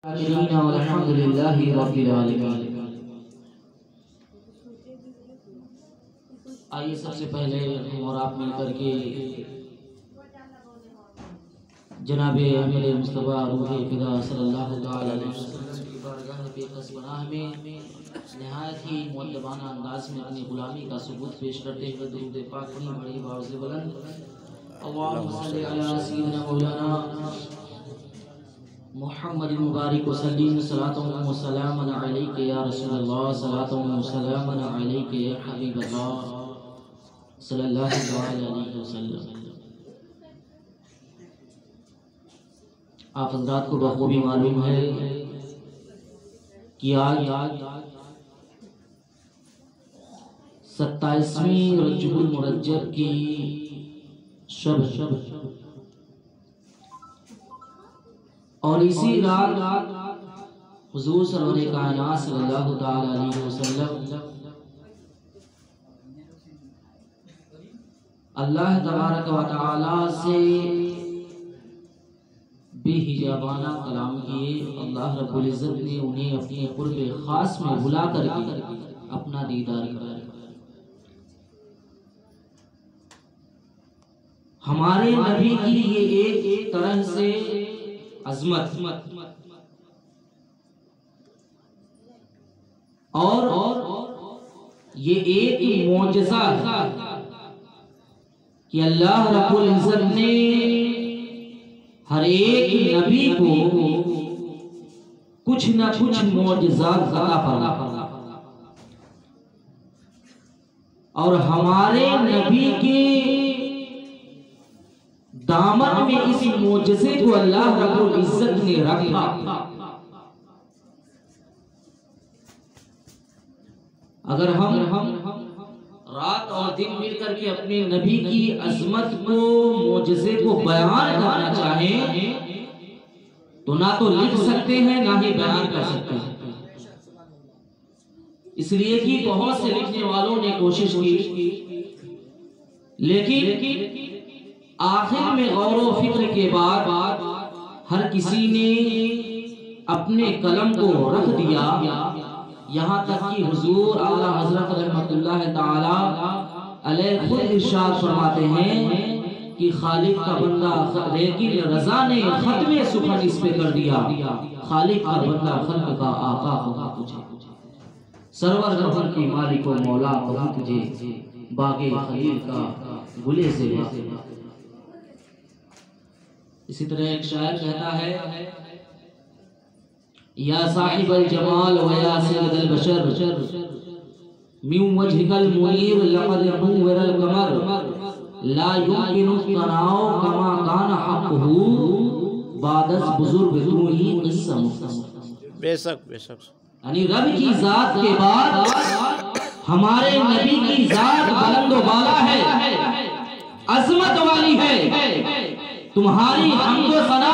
والحمد للہ رب العالمین۔ آئیے سب سے پہلے ہم اور آپ مل کر کے جناب احمد مصطفیٰ روح فدا صلی اللہ تعالی علیہ وسلم کی بارگاہ بے کس پناہ میں نہایت ہی مؤدبانہ انداز میں اپنی غلامی کا ثبوت پیش کرتے ہوئے درود پاک پڑھی بڑی باعث بلند اللہم صلی علی سیدنا مولانا محمد مبارک وسلم صلاۃ و سلام علیک یا رسول اللہ صلاۃ و سلام علیک یا حبیب اللہ صلی اللہ علیہ وسلم۔ آپ حضرات کو بخوبی معلوم ہے کہ آج 27ویں رجب المرجب کی شب اور اسی رات حضور سرور کائنات صلی اللہ تعالی علیہ وسلم اللہ تبارک و تعالی سے بے حجابانہ کلام کیے۔ اللہ رب العزت نے انہیں اپنے قرب خاص میں بلا کر کے اپنا دیدار کرایا۔ ہمارے نبی کی یہ ایک طرح سے عظمت اور یہ ایک معجزہ ہے کہ اللہ رب العزت نے ہر ایک نبی کو کچھ نہ کچھ معجزات عطا فرمایا، اور ہمارے نبی کے دامن میں اس معجزے کو اللہ رب العزت نے رکھا۔ اگر ہم رات اور دن مل کر کے اپنے نبی کی عظمت کو معجزے کو بیان کرنا چاہیں تو نہ تو لکھ سکتے ہیں نہ ہی بیان کر سکتے ہیں، اس لیے کہ بہت سے لکھنے والوں نے کوشش کی، لیکن آخر میں غور و فکر کے بعد ہر کسی نے اپنے قلم کو رکھ دیا، یہاں تک کہ حضور اعلیٰ حضرت رحمت اللہ تعالی علیہ خود ارشاد فرماتے ہیں کہ خالق کا بندہ، لیکن رضا نے ختم سخن اس پہ کر دیا، خالق کا بندہ خلق کا آقا ہوگا تجھے، سرور جہاں کی مالک و مولا ہوگا تجھے، باغ خلیل کا گلے سے باغ۔ اسی طرح ایک شاعر کہتا ہے یا صاحب الجمال و یا سید البشر من وجهك المنیر لقد نور القمر لا يمكن الثناء كما كان حقه بعد از بزرگ تو ہی قصہ مختصر۔ بے شک بے شک، یعنی رب کی ذات کے بعد ہمارے نبی کی ذات بلند و بالا ہے، عظمت والی ہے۔ تمہاری حمد و ثنا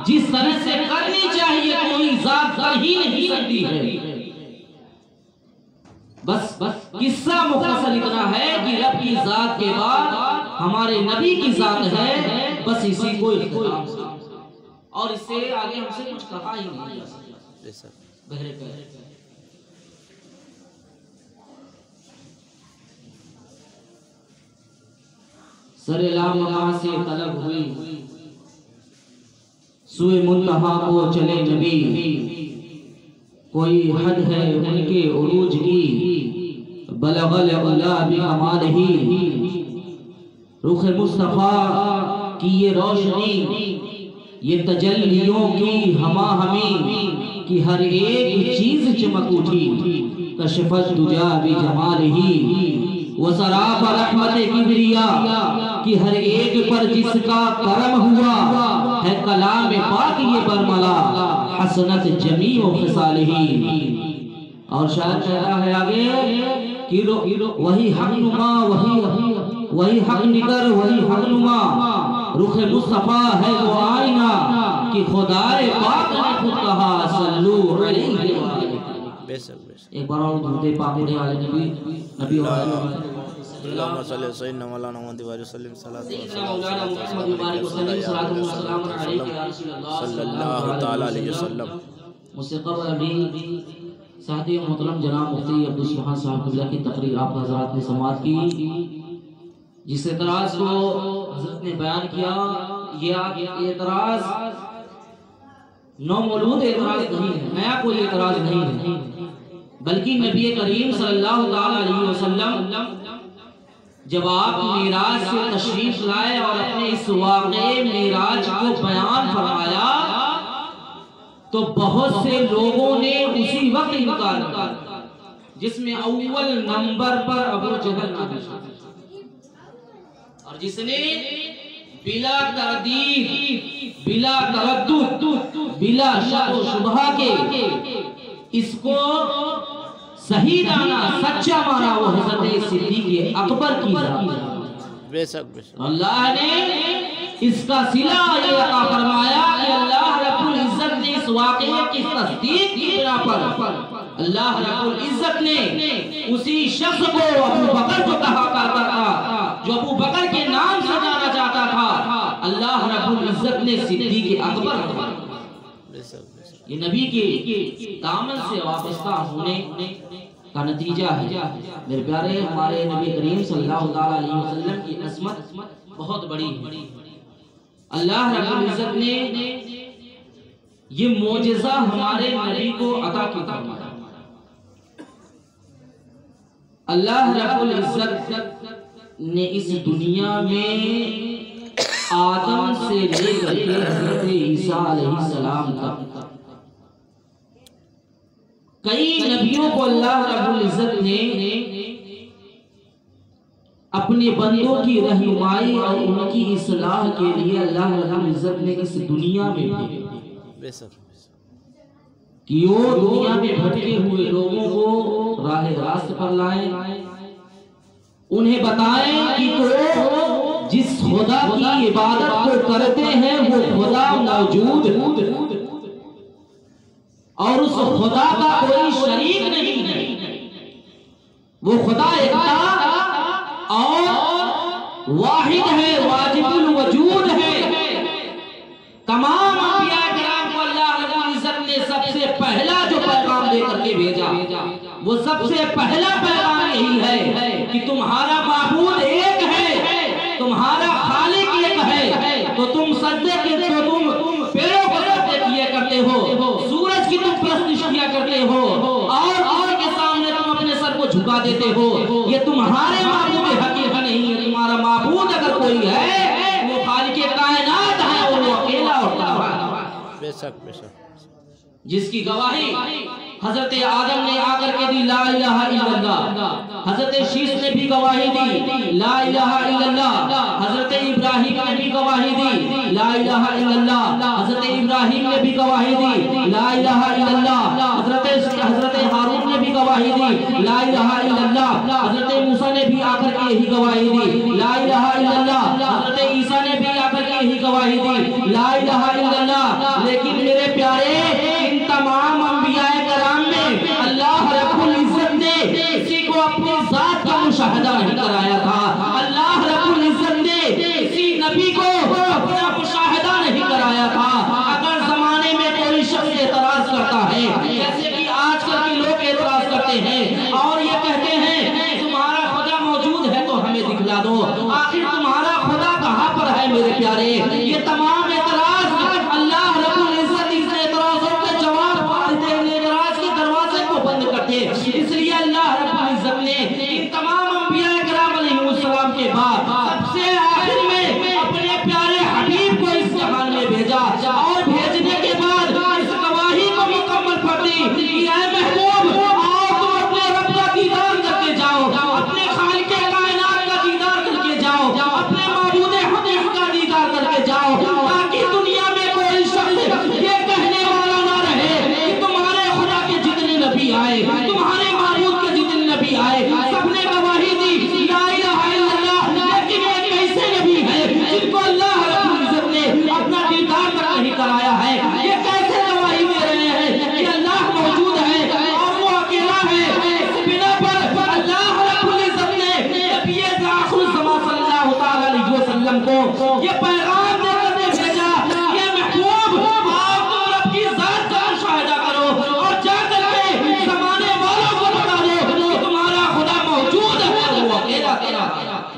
جس طرح سے کرنی چاہیے کوئی ذات کر ہی نہیں سکتی ہے۔ بس قصہ مختصر اتنا ہے کہ رب کی ذات کے بعد ہمارے نبی کی ذات ہے، بس اسی کو اختتام، اور اس سے آگے ہم سے کچھ کہا ہی نہیں جا سکتا۔ بہرے پہرے سر لامکان سے طلب ہوئی، سوئے منتہا کو چلے نبی، کوئی حد ہے ان کے عروج کی، بلغ العلا بکمالہ، رخ مصطفیٰ کی یہ روشنی، یہ تجلیوں کی ہما ہمی، کہ ہر ایک چیز چمک اٹھی، کشفت دجا بجمالہ، وسراب رحمت کبریا، کہ ہر ایک پر جس کا کرم ہوا، ہے کلام پاک یہ برملا، حسنت جمیع خصالہ۔ اور شاید کہتا ہے آگے کہ وہی حق نما، وہی حق نگر، وہی حق نما، رخ مصطفیٰ ہے وہ آئینہ، کہ خدائے پاک نے خود کہا صلو علیہ وآلہ۔ ایک بار اور درود پاک پڑھیں علی نبی، نبی اللهم صل على سيدنا مولانا محمد وسلم صلاة مولانا محمد مبارک وسلم صلاۃ و سلام علیک یا رسول اللہ صلی اللہ تعالی علیہ وسلم. مجھ سے قبل ابھی ساتھی محترم جناب مفتی عبدالسبحان صاحب قبلہ کی تقریر آپ حضرات نے سماعت کی. جس اعتراض کو حضرت نے بیان کیا یہ اعتراض نو مولود اعتراض نہیں ہے، نیا کوئی اعتراض نہیں ہے، بلکہ نبی کریم صلی اللہ تعالی علیہ وسلم جب آپ معراج سے تشریف لائے اور اپنے اس واقعے معراج کو بیان فرمایا تو بہت سے لوگوں نے اسی وقت انکار کیا، جس میں اول نمبر پر ابو جہل نازل اور جس نے بلا تردید، بلا تردد، بلا شک و شبہ کے اس کو صحیح جانا، سچا مانا وہ حضرت صدیق اکبر کی ذات. بے شک بے شک اللہ نے اس کا صلہ یہ عطا فرمایا کہ اللہ رب العزت نے اس واقعے کی تصدیق کی بنا پر اللہ رب العزت نے اسی شخص کو ابو بکر کو کہا کرتا تھا جو ابو بکر کے نام سے جانا جاتا تھا، اللہ رب العزت نے صدیق اکبر. یہ نبی کے دامن سے وابستہ ہونے کا نتیجہ ہے. میرے پیارے ہمارے نبی کریم صلی اللہ علیہ وسلم کی عظمت بہت بڑی ہے. اللہ رب العزت نے یہ معجزہ ہمارے نبی کو عطا کیا. اللہ رب العزت نے اس دنیا میں آدم سے لے کر کے حضرت عیسیٰ علیہ السلام تک کئی نبیوں کو اللہ رب العزت نے اپنے بندوں کی رہنمائی اور ان کی اصلاح کے لیے اللہ رب العزت نے اس دنیا میں بھیجا کہ وہ دنیا میں بھٹکے ہوئے لوگوں کو راہ راست پر لائیں، انہیں بتائیں کہ تو جس خدا کی عبادت کو کرتے ہیں وہ خدا موجود اور اس خدا کا کوئی شریک نہیں ہے، وہ خدا یکتا اور واحد ہے، واجب الوجود ہے. تمام انبیاء کرام کو اللہ رب العزت نے سب سے پہلا جو پیغام دے کر کے بھیجا وہ سب سے پہلا پیغام یہی ہے کہ تمہارا معبود ایک ہے، تمہارا خالق ایک ہے، تو تم سجدے کے تم پیروں کو سجدے کیا کرتے ہو، سورج کی تم پرستش کیا کرتے ہو اور کے سامنے تم اپنے سر کو جھکا دیتے ہو. یہ تمہارے معبود حقیقت نہیں ہے. تمہارا معبود اگر کوئی ہے وہ خالق کائنات ہے اور وہ اکیلا اور تنہا بے شک بے شک جس کی گواہی حضرت آدم نے آ کر کے دی لا الہ الا اللہ، حضرت شیش نے بھی گواہی دی لا الہ الا اللہ، حضرت ابراہیم نے بھی گواہی دی لا الہ الا اللہ، حضرت ابراہیم نے بھی گواہی دی لا الہ الا اللہ، حضرت ہارون نے بھی گواہی دی لا الہ الا اللہ، حضرت موسیٰ نے بھی آ کر کے یہی گواہی دی لا الہ الا اللہ، حضرت عیسیٰ نے بھی آ کر کے یہی گواہی دی لا الہ الا اللہ. لیکن میرے پیارے ان تمام انبیاء کرام میں اللہ رب العزت نے کسی کو اپنی ذات کا مشاہدہ نہیں کرایا تھا. اللہ رب العزت نے کسی نبی کو اپنا مشاہدہ نہیں کرایا تھا. اگر زمانے میں کوئی شخص اعتراض کرتا ہے جیسے کہ آج کل کے لوگ اعتراض کرتے ہیں اور یہ کہتے ہیں تمہارا خدا موجود ہے تو ہمیں دکھلا دو، آخر تمہارا خدا کہاں پر ہے میرے پیارے؟ یہ تمام اعتراض اللہ رب العزت اس اعتراضوں کے جواب دیتے ہیں، اعتراض کے دروازے کو بند کرتے. اس لیے اللہ رب العزت نے ان تمام انبیاء کرام علیہ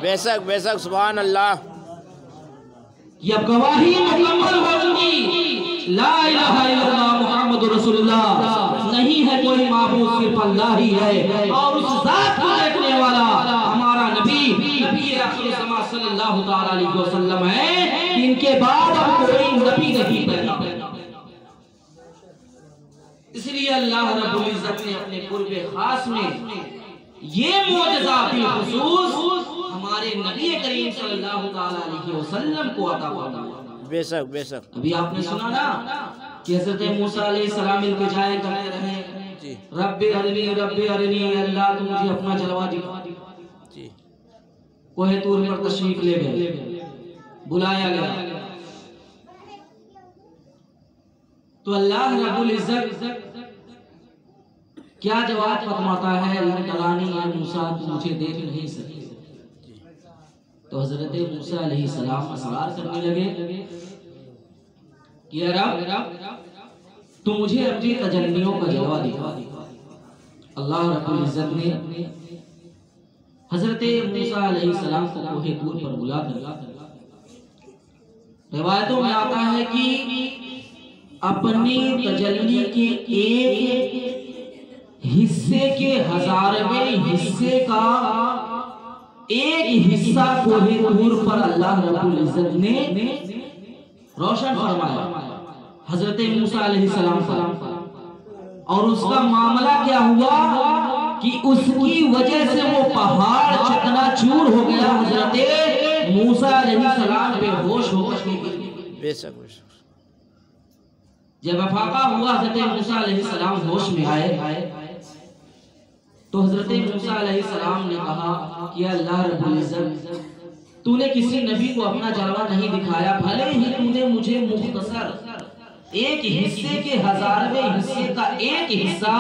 بے شک سبحان اللہ. یہ اب گواہی مکمل ہو چکی. لا الہ الا اللہ محمد رسول اللہ. نہیں ہے کوئی معبود صرف اللہ ہی ہے، اور اس ذات کو دیکھنے والا ہمارا نبی آخر الزمان صلی اللہ تعالی علیہ وسلم ہے. ان کے بعد اب کوئی نبی نہیں پیدا. اس لیے اللہ رب العزت نے اپنے قرب خاص میں یہ معجزہ بالخصوص ہمارے نبی کریم صلی اللہ تعالی علیہ وسلم کو عطا فرمایا. بے شک ابھی آپ نے سنا نا کہ حضرت موسیٰ علیہ السلام التجائے کرتے رہے، جی رب ارنی اللہ تو مجھے اپنا جلوہ دکھا. جی کوہ طور پر تشریف لے گئے، بلایا گیا تو اللہ رب العزت کیا جواب فرماتا ہے؟ لنکرانی یا موسیٰ تو مجھے دیکھ نہیں سکتے. تو حضرت موسیٰ علیہ السلام اصرار کرنے لگے کہ رب تو مجھے اپنی تجلیوں کا جلوہ دکھا. اللہ رب العزت نے حضرت موسیٰ علیہ السلام کو کوہ طور پر بلا کر، روایتوں میں آتا ہے کہ اپنی تجلی کے ایک حصے کے 1000ویں حصے کا ایک حصہ کوہ طور پر اللہ رب العزت نے روشن فرمایا حضرت موسیٰ علیہ السلام پر. اور اس کا معاملہ کیا ہوا کہ اس کی وجہ سے وہ پہاڑ چکنا چور ہو گیا. حضرت موسیٰ علیہ السلام بے ہوش ہو گئے. بے شک جب افاقہ ہوا حضرت موسیٰ علیہ السلام ہوش میں آئے تو حضرت موسیٰ علیہ السلام نے کہا کہ اللہ رب العزت تو نے کسی نبی کو اپنا جلوہ نہیں دکھایا، بھلے ہی تو نے مجھے مختصر ایک حصے کے 1000ویں حصے کا ایک حصہ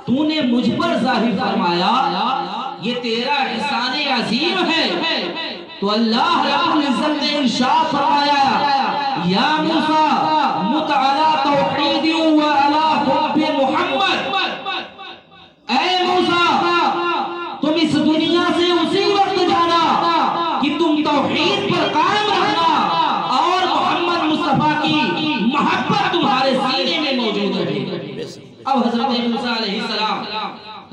تو نے مجھ پر ظاہر فرمایا، یہ تیرا احسان عظیم ہے. تو اللہ رب العزت نے ارشاد فرمایا یا موسیٰ مت علی توحید و علی حب محمد. اے موسیٰ تم اس دنیا سے اسی وقت جانا کہ تم توحید پر قائم رہنا اور محمد مصطفیٰ کی محبت تمہارے سینے میں موجود رہے. اب حضرت موسیٰ علیہ السلام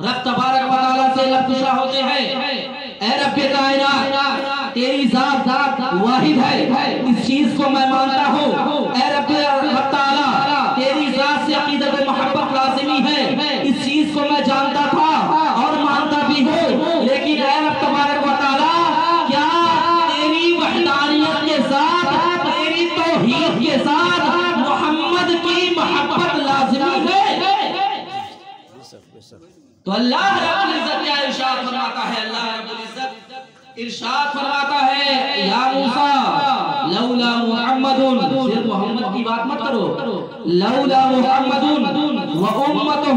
رب تبارک و تعالیٰ سے لبکشا ہوتے ہیں، اے رب کائنات تیری ذات واحد ہے، اس چیز کو میں مانتا ہوں. اے رب تعالیٰ تیری ذات سے عقیدت و محبت لازمی ہے، اس چیز کو میں جانتا تھا اور مانتا بھی ہوں. لیکن اے رب تبارک و تعالیٰ کیا تیری وحدانیت کے ساتھ، تیری توحید کے ساتھ محمد کی محبت لازمی ہے؟ تو اللہ رب العزت کیا ارشاد فرماتا ہے؟ اللہ رب العزت ارشاد فرماتا ہے یا موسیٰ لولا محمد، صرف محمد کی بات مت کرو، لولا محمد و امتہ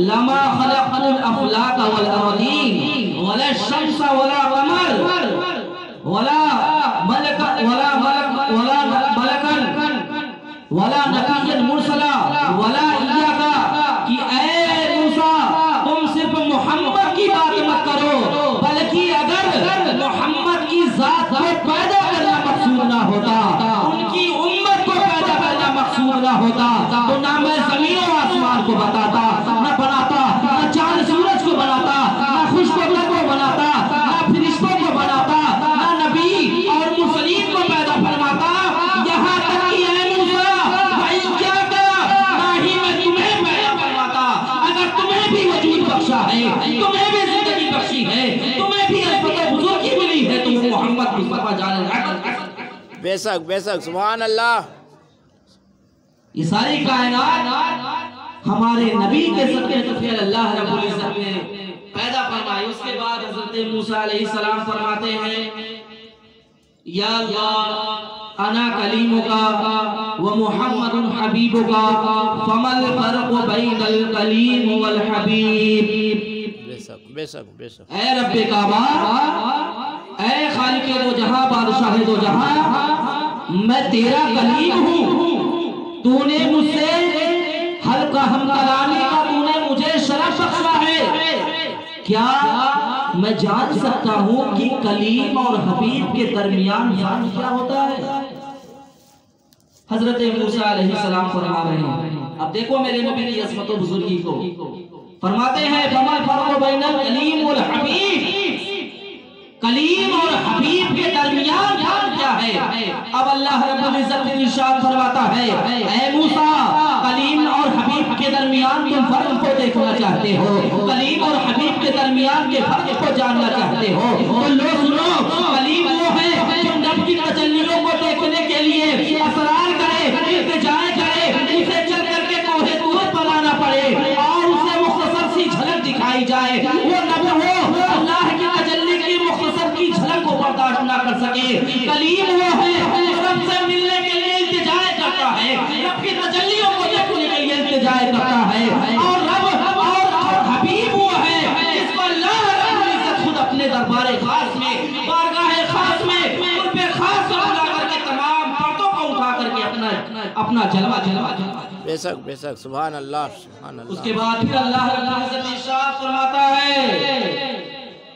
لما خلقت الافلاک والارضین ولا الشمس ولا قمر ولا ملکا ولا نبی مرسلا ولا ایاکا. کہ اے موسیٰ تم صرف محمد کی بات مت کرو، بلکہ اگر محمد کی ذات کو پیدا کرنا مقصود نہ ہوتا، ان کی امت کو پیدا کرنا مقصود نہ ہوتا تو نہ میں زمین و آسمان کو بتاتا، نہ بناتا، نہ چاند سورج کو بناتا، نہ خشک و تر کو بناتا، نہ فرشتوں کو بناتا، نہ نبی اور مرسلین کو پیدا فرماتا. یہاں تک کہ اے موسیٰ بھائی کیا کرا، نہ ہی میں تمہیں پیدا فرماتا. اگر تمہیں بھی وجود بخشا ہے، تمہیں بھی زندگی بخشی ہے، تمہیں بھی عزت و بزرگی ملی ہے، تو محمد مصطفیٰ جان رکھ. بے شک سبحان اللہ. یہ ساری کائنات ہمارے نبی کے صدقے تفیل اللہ رب العزت نے پیدا فرمائی. اس کے بعد حضرت موسیٰ علیہ السلام فرماتے ہیں یا اللہ انا کلیمک و محمد حبیبک فمل فرق بین الکلیم والحبیب. بے شک اے رب کعبہ، اے خالق دو جہاں، بادشاہ دو جہاں، میں تیرا کلیم ہوں. تو نے مجھ سے حلقہ ہم کلامی کا تو نے مجھے شرف بخشا ہے. کیا میں جان سکتا ہوں کہ کلیم اور حبیب کے درمیان فرق کیا ہوتا ہے؟ حضرت موسیٰ علیہ السلام فرما رہے ہیں، اب دیکھو میرے نبی کی عظمت و بزرگی کو، فرماتے ہیں فَمَا الْفَرْقُ بَيْنَ الْكَلِيمِ وَالْحَبِيبِ، کلیم اور حبیب کے درمیان فرق کیا ہے؟ اب اللہ رب العزت ارشاد فرماتا ہے اے موسیٰ، کلیم اور حبیب کے درمیان تم فرق کو دیکھنا چاہتے ہو، کلیم اور حبیب کے درمیان کے فرق کو جاننا چاہتے ہو تو لو سنو، کلیم وہ ہے جو رب کی تجلیوں کو دیکھنے کے لیے اسرار کرے، التجائے کرے، اسے چل کر کے کوہ طور پر آنا پڑے اور اسے مختصر سی جھلک دکھائی جائے، وہ نبی ہو اللہ کی تجلی کی مختصر کی جھلک کو برداشت نہ کر سکے۔ کلیم وہ ہے جو رب سے ملنے کے لیے التجائے کرتا ہے، رب کی تجلیوں کو دیکھنے کے لیے التجائے کرتا ہے، اور رب اور حبیب وہ ہے جس کو اللہ رب العزت خود اپنے دربار خاص میں، بارگاہ خاص میں، ان پہ خاص بلا کر کے تمام پردوں کو اٹھا کر کے اپنا جلوہ بے شک بے شک، سبحان اللہ سبحان اللہ۔ اس کے بعد پھر اللہ رب العزت ارشاد فرماتا ہے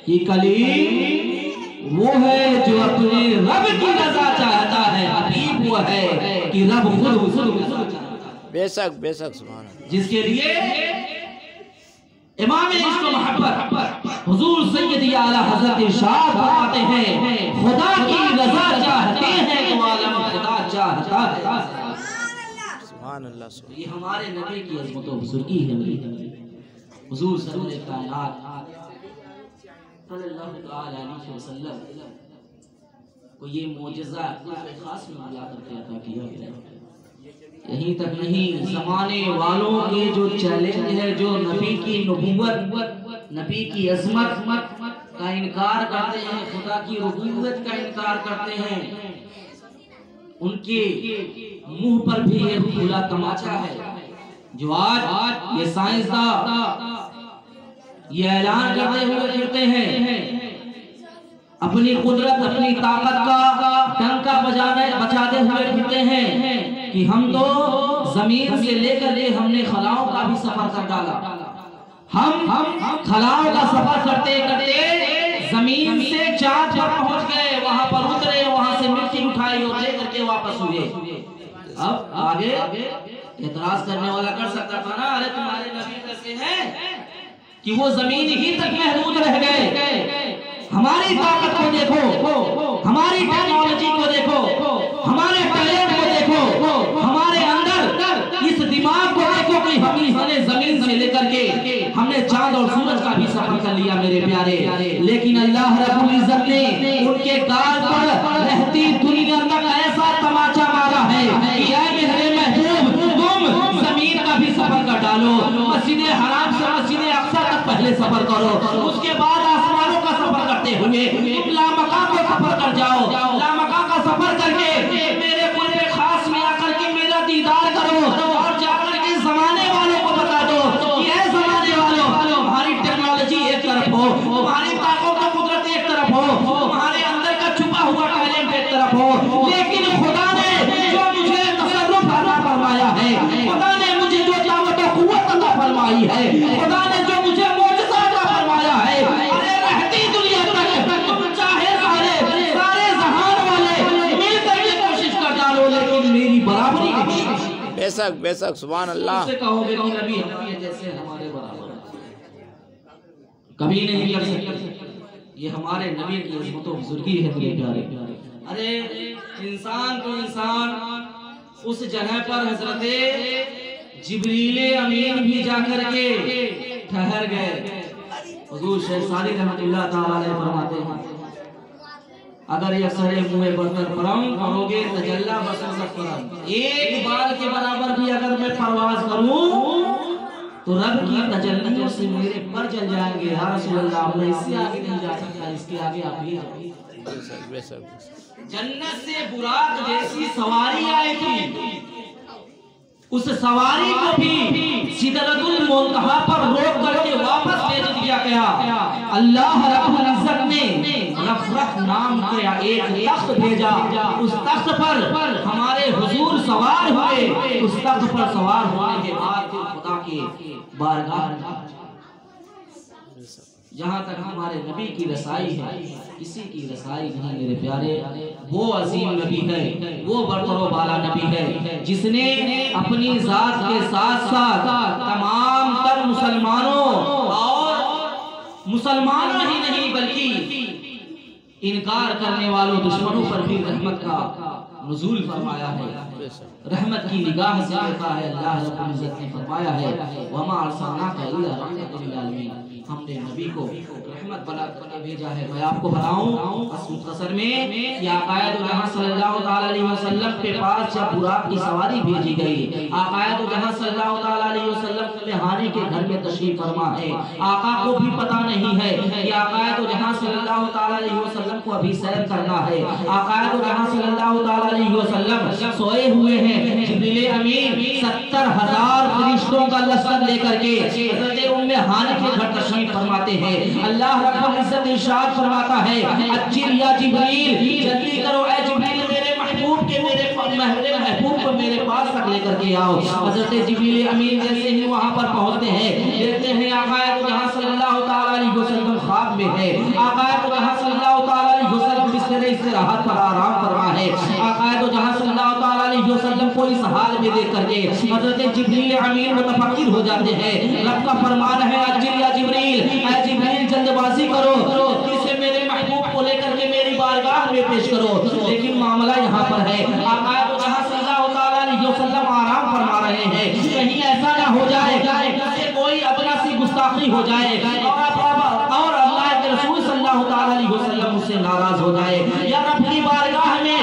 کہ کلیم وہ ہے جو اپنے رب کی رضا چاہتا ہے، حبیب وہ ہے کہ رب خود چاہتا ہے، بے شک بے شک، سبحان اللہ، جس کے لیے امام عشق و محبت حضور سیدی اعلیٰ حضرت ارشاد فرماتے ہیں خدا کی رضا چاہتے ہیں تو عالم خدا چاہتا ہے۔ سبحان اللہ سبحان یہ ہمارے نبی کی عظمت و بزرگی ہے، حضور سرور کائنات صلی اللہ علیہ وسلم کو یہ معجزہ خاص میں ملا کر کے عطا کیا گیا۔ یہیں تک نہیں، زمانے والوں کے جو چیلنج ہے، جو نبی کی نبوت، نبی کی عظمت کا انکار کرتے ہیں، خدا کی ربوبیت کا انکار کرتے ہیں، ان کے منہ پر بھی ایک کھلا تماچا ہے جو آج یہ سائنسداں یہ اعلان کرتے ہوئے پھرتے ہیں اپنی قدرت، اپنی طاقت کا ڈنکا بجاتے ہوئے پھرتے ہیں کہ ہم تو زمین سے لے کر کے ہم نے خلاؤں کا بھی سفر کر ڈالا، ہم خلاؤں کا سفر کرتے کرتے زمین سے چاند پر پہنچ گئے، وہاں پر اترے، وہاں سے مٹی اٹھائی اور لے کر کے واپس ہوئے۔ اب آگے اعتراض کرنے والا کر سکتا تھا نا، ارے تمہارے نبی کیسے ہیں کہ وہ زمین ہی تک محدود رہ گئے، ہماری طاقت کو دیکھو، ہماری ٹیکنالوجی کو دیکھو، ہمارے ٹیلنٹ کو دیکھو، ہمارے اندر اس دماغ کو دیکھو کہ ہم نے زمین سے لے کر کے ہم نے چاند اور سورج کا بھی سفر کر لیا میرے پیارے، لیکن اللہ رب العزت نے ان کے گال پر رہتی دنیا تک ایسا تماچا مارا ہے کہ اے میرے محبوب تم زمین کا بھی سفر کر ڈالو، مسجد حرام سے مسجد اقصی تک پہلے سفر کرو، اس کے بعد آسمانوں کا سفر کرتے ہوئے تم لامکاں کو سفر کر جاؤ، لامکاں کا سفر کر کے میرے قرب خاص میں آ کر کے میرا دیدار کرو اور جا کر کے زمانے والوں کو بتا دو کہ اے زمانے والوں، ہماری ٹیکنالوجی ایک طرف ہو، ہماری طاقت و قدرت ایک طرف ہو، ہمارے اندر کا چھپا ہوا ٹیلنٹ ایک طرف ہو، لیکن خدا نے جو مجھے تصرف عطا فرمایا ہے، خدا نے مجھے جو طاقت و قوت عطا فرمائی ہے، خدا نے جو مجھے معجزہ عطا فرمایا ہے، ارے رہتی دنیا تک تم چاہے سارے جہان والے مل کر کے کوشش کر ڈالو لیکن میری برابری نہیں، بے شک بے شک، سبحان اللہ۔ سے کہو گے کہ نبی ہمارے جیسے ہمارے برابر کبھی نہیں کر سکتے، یہ ہمارے نبی کی عظمت و بزرگی ہے میرے پیارے۔ ارے انسان تو انسان، اس جگہ پر حضرت جبریل امین بھی جا کر کے ٹھہر گئے۔ حضور شیخ ساری رحمت اللہ تعالیٰ علیہ فرماتے ہیں اگر یہ سرے منہ برتر پرم کرو گے تجلہ بسرت پرم، ایک بال کے برابر بھی اگر میں پرواز کروں تو رب کی تجلیوں سے میرے پر جل جائیں گے۔ یا رسول اللہ، میں اس سے آگے نہیں جا سکتا، اس کے آگے آپ ہی بے شک، جنت سے براق جیسی سواری آئی تھی، اس سواری کو بھی سدرۃ المنتہا پر روک کر کے واپس بھیج دیا گیا۔ اللہ رب العزت نے رفرف نام کا ایک تخت بھیجا، اس تخت پر ہمارے حضور سوار ہوئے، اس تخت پر سوار ہونے کے بعد خدا کے بارگاہ جہاں تک ہمارے نبی کی رسائی ہے کسی کی رسائی نہیں میرے پیارے. وہ عظیم نبی ہے, وہ برتر و بالا نبی ہے جس نے اپنی ذات کے ساتھ ساتھ تمام تر مسلمانوں اور مسلمانوں ہی نہیں بلکہ انکار کرنے والوں دشمنوں پر بھی رحمت کا نزول فرمایا ہے. رحمت کی نگاہ سے دیکھا ہے. اللہ رب العزت نے فرمایا ہے وَمَا أَرْسَلْنَاكَ إِلَّا رَحْمَةً لِلْعَالَمِينَ. ہم نے نبی کو رحمت بنا کر بھیجا ہے. میں آپ کو بتاؤں اس مختصر میں کہ آقا دو جہاں صلی اللہ تعالی علیہ وسلم کے پاس جب براق کی سواری بھیجی گئی, آقا دو جہاں صلی اللہ تعالی علیہ وسلم کے ہانی کے گھر میں تشریف فرما ہے. آقا کو بھی پتہ نہیں ہے کہ آقا دو جہاں صلی اللہ تعالی علیہ وسلم کو ابھی سیر کرنا ہے. آقا دو جہاں صلی اللہ تعالی علیہ وسلم سوئے ہوئے ہیں. جبریل امین 70,000 فرشتوں کا لشکر لے کر کے حضرت ام ہانی کے گھر تشریف فرماتے ہیں. اللہ رب العزت ارشاد فرماتا ہے اجل یا جبریل, جلدی کرو اے جبریل میرے محبوب کے میرے محبوب کو میرے پاس تک لے کر کے آؤ. حضرت جبریل امین جیسے ہی وہاں پر پہنچتے ہیں دیکھتے ہیں آقا جہاں صلی اللہ تعالی علیہ وسلم خواب میں ہے. آقا جہاں صلی اللہ تعالی علیہ وسلم بستر استراحت پر آرام فرما ہے. آقا جہاں صلی اللہ تعالی علیہ وسلم کو اس حال میں دیکھ کر کے حضرت جبریل امین متفکر ہو جاتے ہیں. رب کا فرمان ہے اجل یا جبریل, اے جبریل جلد بازی کرو, جسے میرے محبوب کو لے کر کے میری بارگاہ میں پیش کرو. لیکن معاملہ یہاں پر ہے آقا جہاں صلی اللہ تعالی علیہ وسلم آرام فرما رہے ہیں. کہیں ایسا نہ ہو جائے کہ کوئی اپنا سی گستاخی ہو جائے اور اللہ کے رسول صلی اللہ تعالی علیہ وسلم اس سے ناراض ہو جائے, یا رب کی بارگاہ میں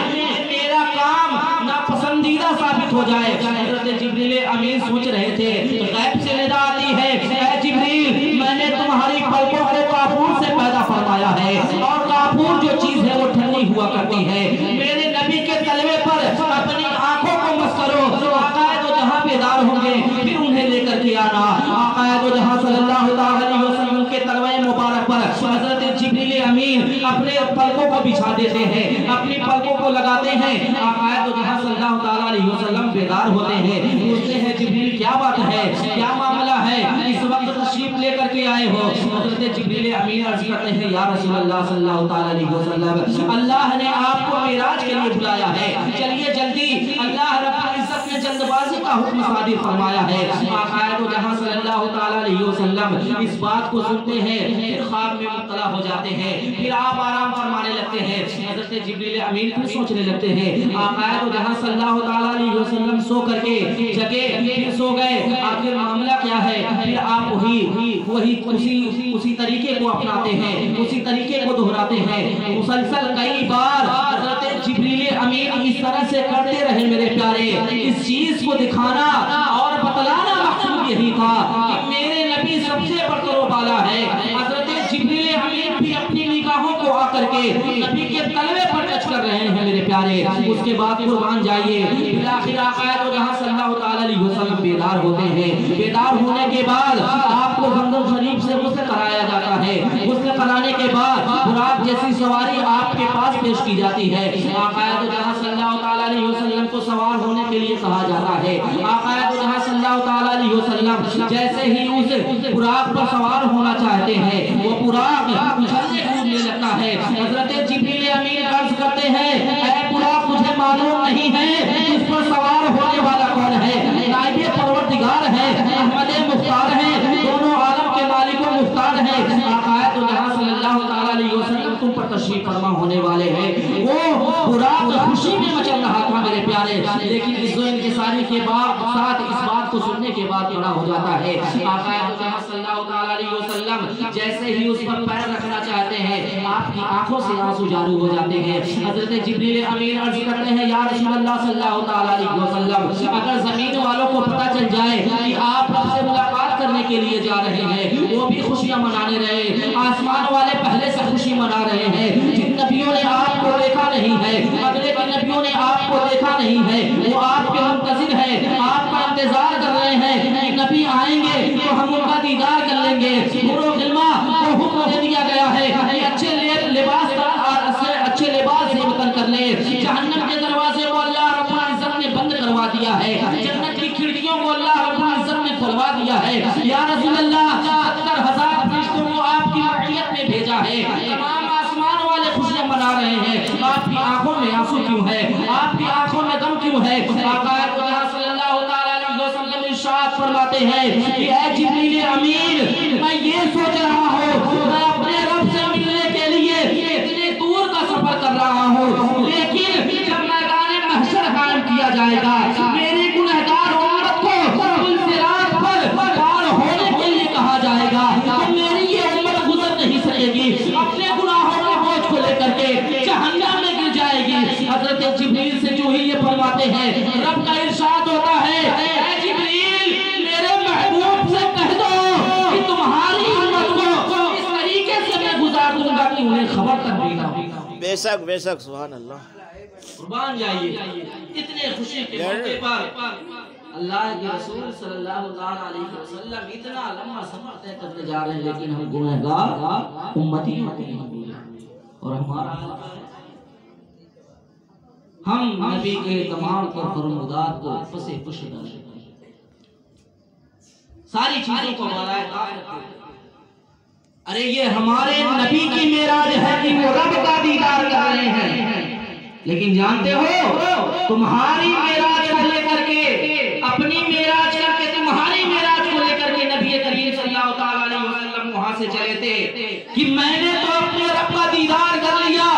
میرا کام ناپسندیدہ ثابت ہو جائے. حضرت جبریل امین سوچ رہے تھے, غیب سے ندا آتی ہے اے جبریل میں نے تمہاری پلکوں کو کافور سے پیدا فرمایا ہے, اور کافور جو چیز ہے وہ ٹھنڈی ہوا کرتی ہے. میرے نبی کے تلوے پر اپنی آنکھوں کو مس کرو, آقا دو جہاں بیدار ہوں گے پھر انہیں لے کر کے آنا. آقا دو جہاں صلی اللہ علیہ وسلم کے تلوے مبارک پر حضرت جبریل امین اپنے پلکوں کو بچھا دیتے ہیں, اپنی پلکوں کو لگاتے ہیں. آقا دو جہاں صلی اللہ تعالی علیہ وسلم بیدار ہوتے ہیں, پوچھتے ہیں جبریل کیا بات ہے, کیا معاملہ ہے, اس وقت تشریف لے کر کے آئے ہو. حضرت جبریل امین عرض کرتے ہیں یا رسول اللہ صلی اللہ تعالی علیہ وسلم اللہ نے آپ کو معراج کے لیے بلایا ہے, چلیے جلدی. اللہ رب العزت نے جلد بازی کا حکم صادر فرمایا ہے. آقا دو جہاں صلی اللہ تعالی علیہ وسلم اس بات کو سنتے ہیں, پھر خواب میں مبتلا ہو جاتے ہیں, پھر آپ آرام فرمانے لگتے ہیں. حضرت جبریل امین پھر سوچنے لگتے ہیں آقا دو جہاں صلی اللہ تعالی علیہ وسلم سو کر کے جگے پھر سو گئے, آخر معاملہ کیا ہے. پھر آپ وہی اسی طریقے کو اپناتے ہیں, اسی طریقے کو دہراتے ہیں. مسلسل کئی بار حضرت جبریل امین اس طرح سے کرتے رہے میرے پیارے. اس چیز کو دکھانا اور بتلانا مقصود یہی تھا کہ میرے نبی سب سے برتر و بالا ہے. حضرت جبریل امین بھی اپنی نگاہوں کو آ کر کے نبی کے تلوے پر ٹچ کر رہے ہیں میرے پیارے. اس کے بعد قربان جائیے بالآخر آقا دو جہاں صلی اللہ تعالی علیہ وسلم بیدار ہوتے ہیں. بیدار ہونے کے بعد آپ کو زمزم شریف سے غسل کرایا جاتا ہے. غسل کرانے کے بعد براق جیسی سواری آپ کے پاس پیش کی جاتی ہے. آقا دو جہاں صلی اللہ تعالی علیہ وسلم کو سوار ہونے کے لیے کہا جاتا ہے. آقا دو جہاں صلی اللہ تعالی علیہ وسلم جیسے ہی اس براق پر سوار ہونا چاہتے ہیں وہ براق اچھلنے کودنے لگتا ہے. حضرت جبریل امین عرض کرتے ہیں اے براق مجھے معلوم نہیں ہے اس پر سوار ہونے والا کون ہے. نائب پروردگار ہے, احمد مختار ہے, دونوں عالم کے مالک و مختار ہے. آقا دو جہاں صلی اللہ تعالی علیہ وسلم تم پر تشریف فرما ہونے والے ہیں. وہ براق خوشی میں مچل رہا تھا میرے پیارے, لیکن عزت و انکساری کے ساتھ اس بات کو سننے کے بعد کھڑا ہو جاتا ہے. آقا دو جہاں صلی اللہ تعالی علیہ وسلم جیسے ہی اس پر پیر رکھنا چاہتے ہیں آپ کی آنکھوں سے آنسو جاری ہو جاتے ہیں. حضرت جبریل امین عرض کرتے ہیں یا رسول اللہ صلی اللہ تعالی علیہ وسلم اگر زمین والوں کو پتہ چل جائے کہ آپ ہم سے ملاقات کرنے کے لیے جا رہے ہیں وہ بھی خوشیاں منانے رہے. آسمان والے پہلے سے خوشی منا رہے ہیں. جن نبیوں نے آپ کو دیکھا نہیں ہے, اگلے کے نبیوں نے آپ کو دیکھا نہیں ہے, وہ آپ کے منتظر ہیں, آپ کا انتظار کر رہے ہیں. نبی آئیں گے تو ہم ان کا دیدار کر لیں گے. پورو غلمہ کو حکم دے دیا گیا ہے کہ اچھے لباس سے وطن کر لے. جہنم کے دروازے کو اللہ رب العزت نے بند کروا دیا ہے, جنت کی کھڑکیوں کو اللہ رب العزت نے کھلوا دیا ہے. یا رسول اللہ 70,000 فرشتوں کو آپ کی آنسو کیوں ہے؟ آپ کی آنکھوں میں غم کیوں ہے؟ آقا صلی اللہ علیہ وسلم ارشاد فرماتے ہیں کہ اے جبریل امین، میں یہ سوچ رہا ہوں میں اپنے رب سے ملنے کے لیے اتنے دور کا سفر کر رہا ہوں، لیکن جب میدان محشر قائم کیا جائے گا میری گنہگار امت کو پل صراط پر پار ہونے کے لیے کہا جائے گا تو میری یہ امت گزر نہیں سکے گی، اپنے گناہوں کے بوجھ کو لے کر کے جہنم میں گر جائے گی۔ حضرت جبریل سے جو ہی یہ فرماتے ہیں رب کا ارشاد ہوتا ہے اے جبریل میرے محبوب سے کہہ دو کہ تمہاری امت کو اس طریقے سے میں گزار دوں گا کہ انہیں خبر تک بھی نہ ہو۔ بے شک بے شک سبحان اللہ۔ قربان جائیے اتنے خوشی کے موقع پر اللہ کے رسول صلی اللہ علیہ وسلم اتنا لمبا سفر طے کرنے جا رہے ہیں، لیکن ہم گنہگار امتی ہیں اور ہمارا ہم نبی کے تمام پر فرمودات کو پسے پش ڈالتے ہیں، ساری چیزوں کو بالائے طاقت رکھتے ہیں۔ ارے یہ ہمارے نبی کی معراج ہے کہ وہ رب کا دیدار کر رہے ہیں، لیکن جانتے ہو تمہاری معراج کو لے کر کے اپنی معراج کر کے تمہاری معراج کو لے کر کے نبی کریم صلی اللہ علیہ وسلم وہاں سے چلے تھے کہ میں نے تو اپنے رب کا دیدار کر لیا،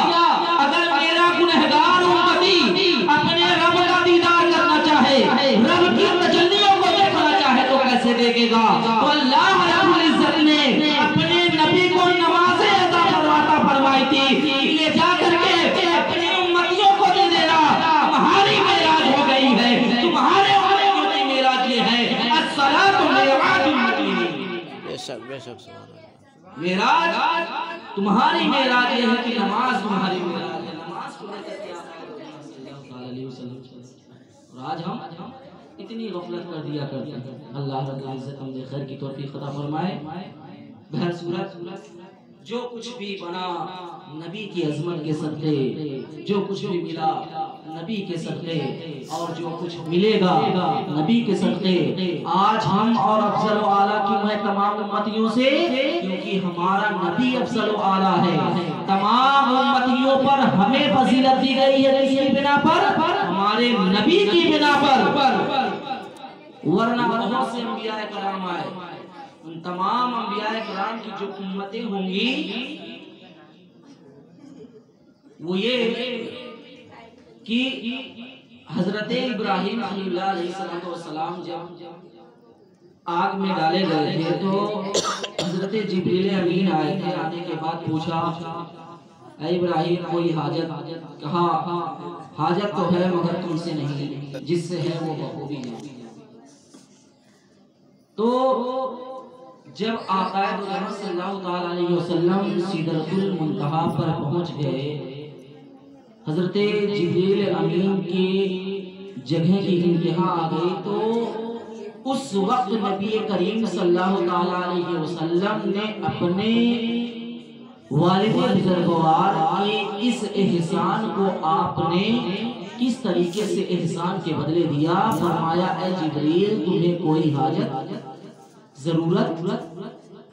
اگر میرا گنہگار امتی اپنے رب کا دیدار کرنا چاہے، رب کی تجلیوں کو دیکھنا چاہے تو کیسے دیکھے گا؟ تو اللہ رب العزت نے اپنے نبی کو نماز عطا فرمائی تھی، لے جا کر کے اپنی امتیوں کو دے دینا، تمہاری معراج ہو گئی ہے، تمہارے امتیوں کی معراج یہ ہے الصلاۃ معراج المؤمنین۔ بے شک بے شک سبحان اللہ۔ معراج تمہاری معراج یہ ہے کہ نماز تمہاری معراج ہے، نماز کو لے کر کے آپ صلی اللہ علیہ وسلم اور آج ہم اتنی غفلت کر دیا کرتے ہیں۔ اللہ رب العزت ہم نے خیر کی توفیق عطا فرمائے۔ بہر صورت جو کچھ بھی بنا نبی کی عظمت کے صدقے، جو کچھ بھی ملا نبی کے صدقے، اور جو کچھ ملے گا نبی کے صدقے، آج ہم اور افضل و اعلیٰ کی میں تمام امتیوں سے، کیونکہ ہمارا نبی افضل و اعلیٰ ہے، تمام امتیوں پر ہمیں فضیلت دی گئی ہے کس کی بنا پر؟ ہمارے نبی کی بنا پر، ورنہ بہت سے انبیاء کرام آئے، ان تمام انبیاء کرام کی جو امتیں ہوں گی وہ یہ کہ حضرت ابراہیم علیہ اللہ علیہ السلام جب آگ میں ڈالے گئے تھے تو حضرت جبریل امین آئے تھے، آنے کے بعد پوچھا اے ابراہیم کوئی حاجت؟ کہا حاجت تو ہے مگر تم سے نہیں، جس سے ہے وہ بخوبی ہے۔ تو جب آقا صلی اللہ علیہ وسلم سدرۃ المنتہا پر پہنچ گئے، حضرت جبریل امین کی جگہ کی انتہا آ گئی، تو اس وقت نبی کریم صلی اللہ علیہ وسلم نے اپنے والد بزرگوار کے اس احسان کو آپ نے کس طریقے سے احسان کے بدلے دیا؟ فرمایا اے جبریل تمہیں کوئی حاجت ضرورت؟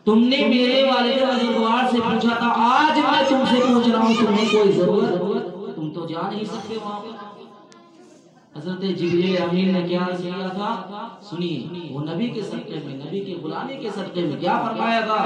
تم نے میرے والد بزرگوار سے پوچھا تھا، آج میں تم سے پوچھ رہا ہوں تمہیں کوئی ضرورت؟ تم تو جا نہیں سکتے وہاں پر۔ حضرت جبریل امین نے کیا کیا تھا؟ سنیے، وہ نبی کے صدقے میں، نبی کے غلامی کے صدقے میں کیا فرمایا گا؟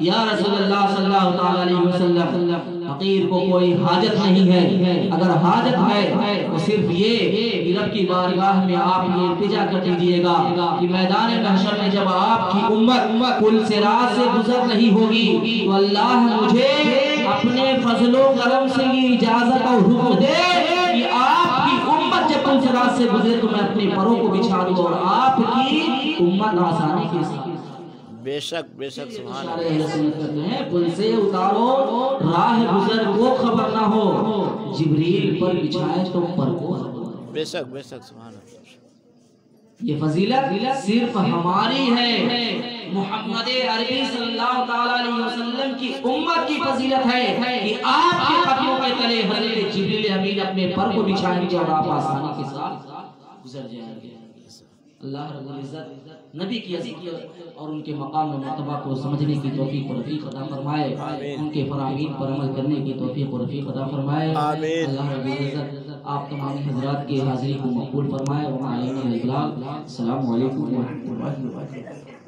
یا رسول اللہ صلی اللہ علیہ وسلم، فقیر کو کوئی حاجت نہیں ہے، اگر حاجت ہے تو صرف یہ کہ رب کی بارگاہ میں آپ یہ التجا کر دیجئے گا کہ میدان محشر میں جب آپ کی امت پل صراط سے گزر رہی ہوگی تو اللہ مجھے اپنے فضل و کرم سے یہ اجازت اور حکم دے کہ آپ کی امت جب پل صراط سے گزرے تو میں اپنے پروں کو بچھا دوں اور آپ کی امت آسانی کے ساتھ۔ بے شک سبحان اللہ۔ کرتے ہیں پل سے اتارو راہ گزر کو خبر نہ ہو، جبریل پر بچھائے تو پر کو خبر۔ بے شک سبحان اللہ۔ یہ فضیلت صرف ہماری ہے، محمد عربی صلی اللہ علیہ وسلم کی امت کی فضیلت ہے کہ آپ کے قدموں کے تلے حضرت جبریل امین اپنے پر کو بچھائیں گے اور آپ آسانی کے ساتھ گزر جائیں گے۔ اللہ رب العزت نبی کی عظمت اور ان کے مقام و مرتبہ کو سمجھنے کی توفیق و رفیق عطا فرمائے، ان کے فرامین پر عمل کرنے کی توفیق و رفیق عطا فرمائے۔ اللہ رب العزت آپ تمام حضرات کی حاضری کو مقبول فرمائے۔ وما علینا الا البلاغ۔ السلام علیکم ورحمۃ اللہ وبرکاتہ۔